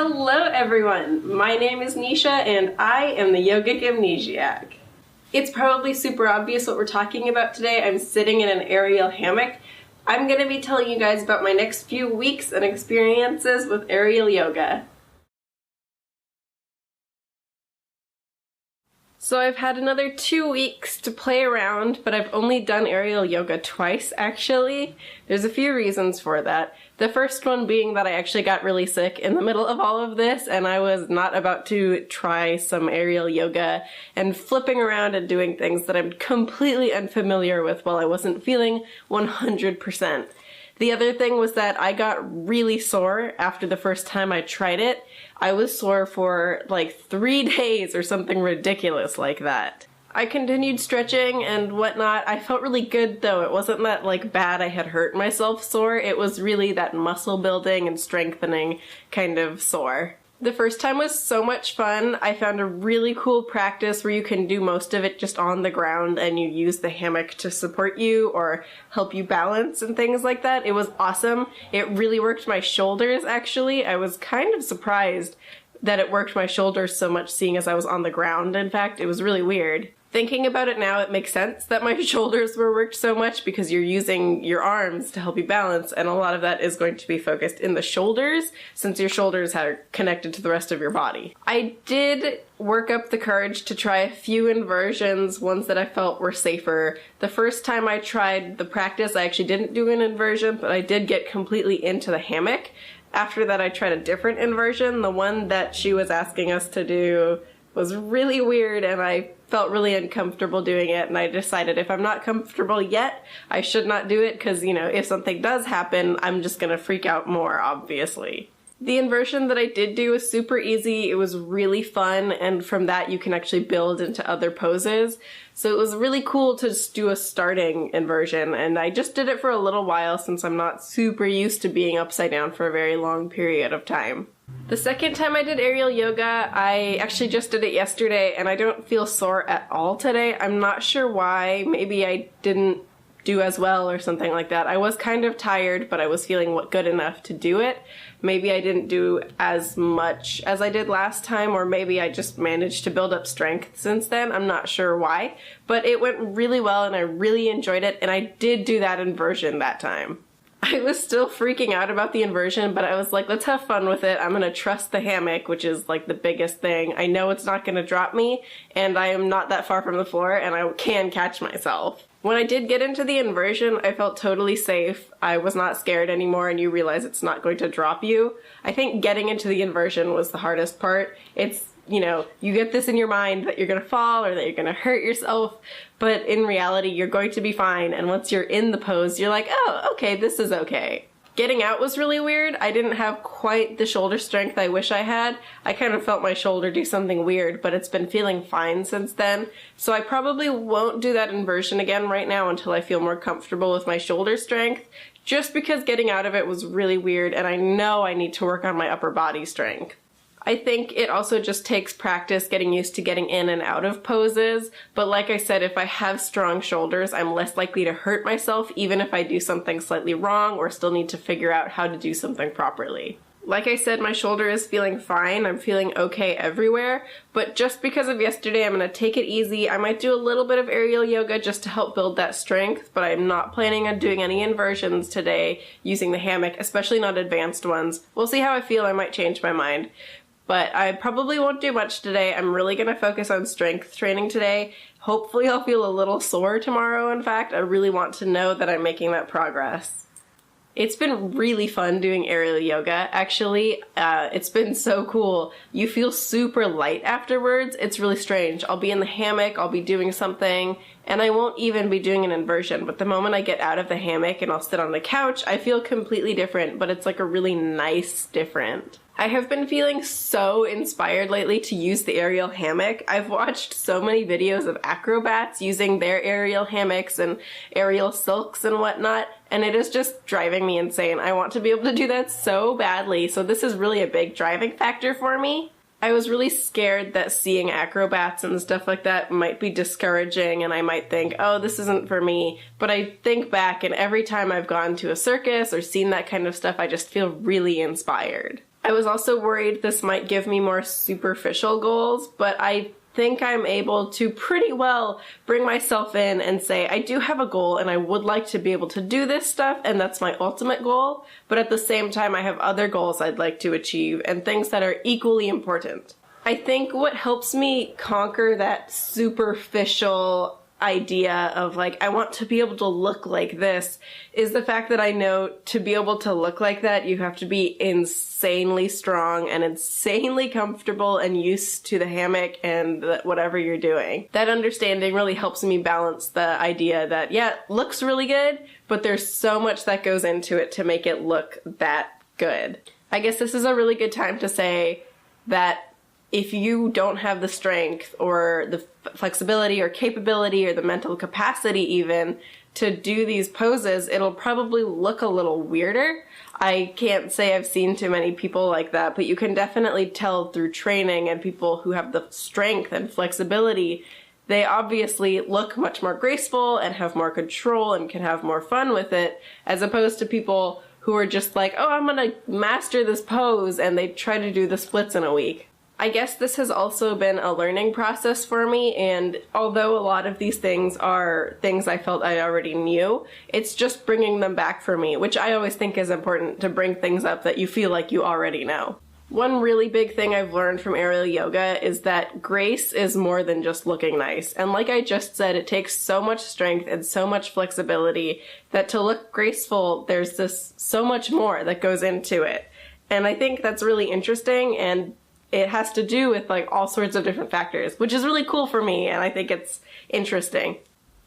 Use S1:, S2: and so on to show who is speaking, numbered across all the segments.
S1: Hello everyone, my name is Nisha and I am the YogicAmnesiac. It's probably super obvious what we're talking about today. I'm sitting in an aerial hammock. I'm going to be telling you guys about my next few weeks and experiences with aerial yoga. So I've had another 2 weeks to play around, but I've only done aerial yoga twice actually. There's a few reasons for that. The first one being that I actually got really sick in the middle of all of this and I was not about to try some aerial yoga and flipping around and doing things that I'm completely unfamiliar with while I wasn't feeling 100%. The other thing was that I got really sore after the first time I tried it. I was sore for like 3 days or something ridiculous like that. I continued stretching and whatnot. I felt really good though. It wasn't that like bad I had hurt myself sore. It was really that muscle building and strengthening kind of sore. The first time was so much fun. I found a really cool practice where you can do most of it just on the ground and you use the hammock to support you or help you balance and things like that. It was awesome. It really worked my shoulders actually. I was kind of surprised that it worked my shoulders so much seeing as I was on the ground. In fact, it was really weird. Thinking about it now, it makes sense that my shoulders were worked so much because you're using your arms to help you balance, and a lot of that is going to be focused in the shoulders since your shoulders are connected to the rest of your body. I did work up the courage to try a few inversions, ones that I felt were safer. The first time I tried the practice, I actually didn't do an inversion, but I did get completely into the hammock. After that, I tried a different inversion. The one that she was asking us to do was really weird and I felt really uncomfortable doing it, and I decided if I'm not comfortable yet, I should not do it because, you know, if something does happen, I'm just gonna freak out more, obviously. The inversion that I did do was super easy. It was really fun, and from that you can actually build into other poses. So it was really cool to just do a starting inversion, and I just did it for a little while since I'm not super used to being upside down for a very long period of time. The second time I did aerial yoga, I actually just did it yesterday, and I don't feel sore at all today. I'm not sure why. Maybe I didn't do as well or something like that. I was kind of tired, but I was feeling good enough to do it. Maybe I didn't do as much as I did last time, or maybe I just managed to build up strength since then. I'm not sure why, but it went really well and I really enjoyed it, and I did do that inversion that time. I was still freaking out about the inversion, but I was like, let's have fun with it. I'm gonna trust the hammock, which is like the biggest thing. I know it's not gonna drop me, and I am not that far from the floor, and I can catch myself. When I did get into the inversion, I felt totally safe. I was not scared anymore, and you realize it's not going to drop you. I think getting into the inversion was the hardest part. It's, you know, you get this in your mind that you're gonna fall or that you're gonna hurt yourself, but in reality, you're going to be fine, and once you're in the pose, you're like, oh, okay, this is okay. Getting out was really weird. I didn't have quite the shoulder strength I wish I had. I kind of felt my shoulder do something weird, but it's been feeling fine since then. So I probably won't do that inversion again right now until I feel more comfortable with my shoulder strength, just because getting out of it was really weird, and I know I need to work on my upper body strength. I think it also just takes practice getting used to getting in and out of poses, but like I said, if I have strong shoulders, I'm less likely to hurt myself even if I do something slightly wrong or still need to figure out how to do something properly. Like I said, my shoulder is feeling fine, I'm feeling okay everywhere, but just because of yesterday, I'm gonna take it easy. I might do a little bit of aerial yoga just to help build that strength, but I'm not planning on doing any inversions today using the hammock, especially not advanced ones. We'll see how I feel, I might change my mind. But I probably won't do much today. I'm really gonna focus on strength training today. Hopefully I'll feel a little sore tomorrow, in fact. I really want to know that I'm making that progress. It's been really fun doing aerial yoga, actually. It's been so cool. You feel super light afterwards. It's really strange. I'll be in the hammock, I'll be doing something, and I won't even be doing an inversion, but the moment I get out of the hammock and I'll sit on the couch, I feel completely different, but it's like a really nice different. I have been feeling so inspired lately to use the aerial hammock. I've watched so many videos of acrobats using their aerial hammocks and aerial silks and whatnot, and it is just driving me insane. I want to be able to do that so badly, so this is really a big driving factor for me. I was really scared that seeing acrobats and stuff like that might be discouraging and I might think, oh, this isn't for me. But I think back and every time I've gone to a circus or seen that kind of stuff, I just feel really inspired. I was also worried this might give me more superficial goals, but I think I'm able to pretty well bring myself in and say, I do have a goal and I would like to be able to do this stuff, and that's my ultimate goal, but at the same time I have other goals I'd like to achieve and things that are equally important. I think what helps me conquer that superficial idea of like, I want to be able to look like this is the fact that I know to be able to look like that, you have to be insanely strong and insanely comfortable and used to the hammock and whatever you're doing. That understanding really helps me balance the idea that, yeah, it looks really good, but there's so much that goes into it to make it look that good. I guess this is a really good time to say that if you don't have the strength or the flexibility or capability or the mental capacity even to do these poses, it'll probably look a little weirder. I can't say I've seen too many people like that, but you can definitely tell through training and people who have the strength and flexibility, they obviously look much more graceful and have more control and can have more fun with it, as opposed to people who are just like, oh, I'm gonna master this pose, and they try to do the splits in a week. I guess this has also been a learning process for me, and although a lot of these things are things I felt I already knew, it's just bringing them back for me, which I always think is important, to bring things up that you feel like you already know. One really big thing I've learned from aerial yoga is that grace is more than just looking nice. And like I just said, it takes so much strength and so much flexibility that to look graceful, there's this so much more that goes into it. And I think that's really interesting, and it has to do with like all sorts of different factors, which is really cool for me, and I think it's interesting.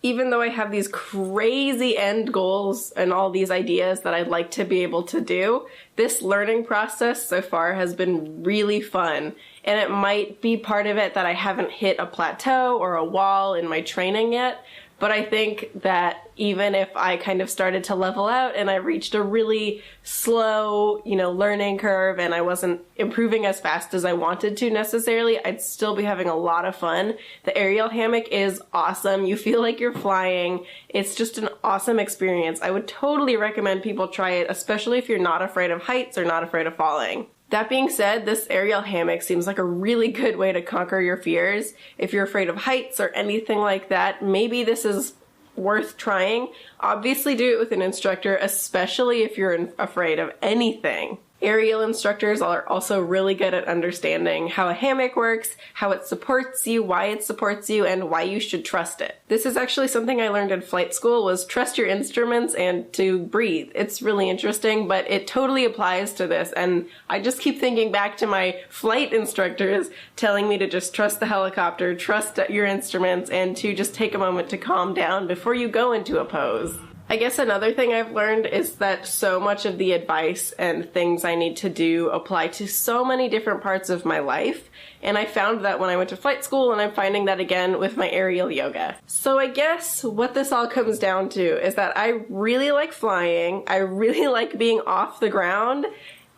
S1: Even though I have these crazy end goals and all these ideas that I'd like to be able to do, this learning process so far has been really fun. And it might be part of it that I haven't hit a plateau or a wall in my training yet, but I think that even if I kind of started to level out and I reached a really slow, learning curve and I wasn't improving as fast as I wanted to necessarily, I'd still be having a lot of fun. The aerial hammock is awesome. You feel like you're flying. It's just an awesome experience. I would totally recommend people try it, especially if you're not afraid of heights or not afraid of falling. That being said, this aerial hammock seems like a really good way to conquer your fears. If you're afraid of heights or anything like that, maybe this is worth trying. Obviously do it with an instructor, especially if you're afraid of anything. Aerial instructors are also really good at understanding how a hammock works, how it supports you, why it supports you, and why you should trust it. This is actually something I learned in flight school, was trust your instruments and to breathe. It's really interesting, but it totally applies to this, and I just keep thinking back to my flight instructors telling me to just trust the helicopter, trust your instruments, and to just take a moment to calm down before you go into a pose. I guess another thing I've learned is that so much of the advice and things I need to do apply to so many different parts of my life, and I found that when I went to flight school, and I'm finding that again with my aerial yoga. So I guess what this all comes down to is that I really like flying, I really like being off the ground,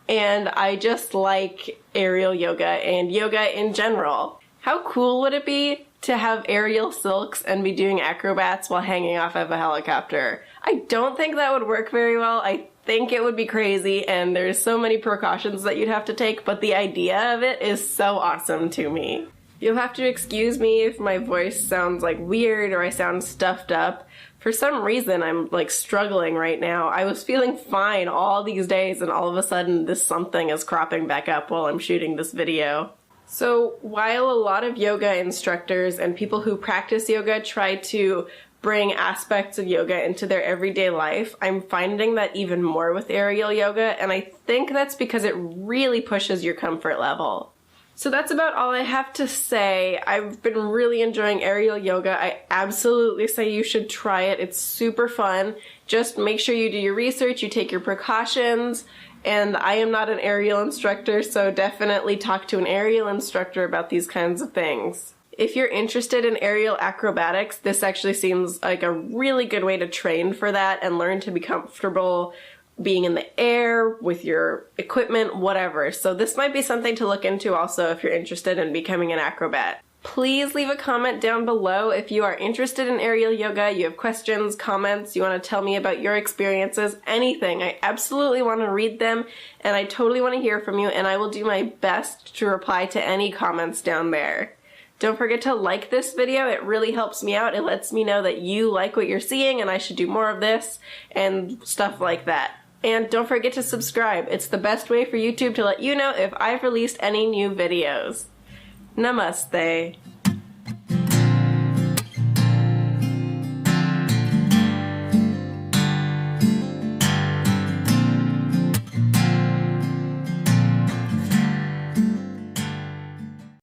S1: and I just like aerial yoga and yoga in general. How cool would it be to have aerial silks and be doing acrobats while hanging off of a helicopter? I don't think that would work very well. I think it would be crazy, and there's so many precautions that you'd have to take, but the idea of it is so awesome to me. You'll have to excuse me if my voice sounds like weird or I sound stuffed up. For some reason, I'm struggling right now. I was feeling fine all these days, and all of a sudden this something is cropping back up while I'm shooting this video. So while a lot of yoga instructors and people who practice yoga try to bring aspects of yoga into their everyday life, I'm finding that even more with aerial yoga, and I think that's because it really pushes your comfort level. So that's about all I have to say. I've been really enjoying aerial yoga. I absolutely say you should try it. It's super fun. Just make sure you do your research, you take your precautions, and I am not an aerial instructor, so definitely talk to an aerial instructor about these kinds of things. If you're interested in aerial acrobatics, this actually seems like a really good way to train for that and learn to be comfortable being in the air with your equipment, whatever. So this might be something to look into also if you're interested in becoming an acrobat. Please leave a comment down below if you are interested in aerial yoga, you have questions, comments, you want to tell me about your experiences, anything. I absolutely want to read them, and I totally want to hear from you, and I will do my best to reply to any comments down there. Don't forget to like this video. It really helps me out. It lets me know that you like what you're seeing and I should do more of this and stuff like that. And don't forget to subscribe. It's the best way for YouTube to let you know if I've released any new videos. Namaste.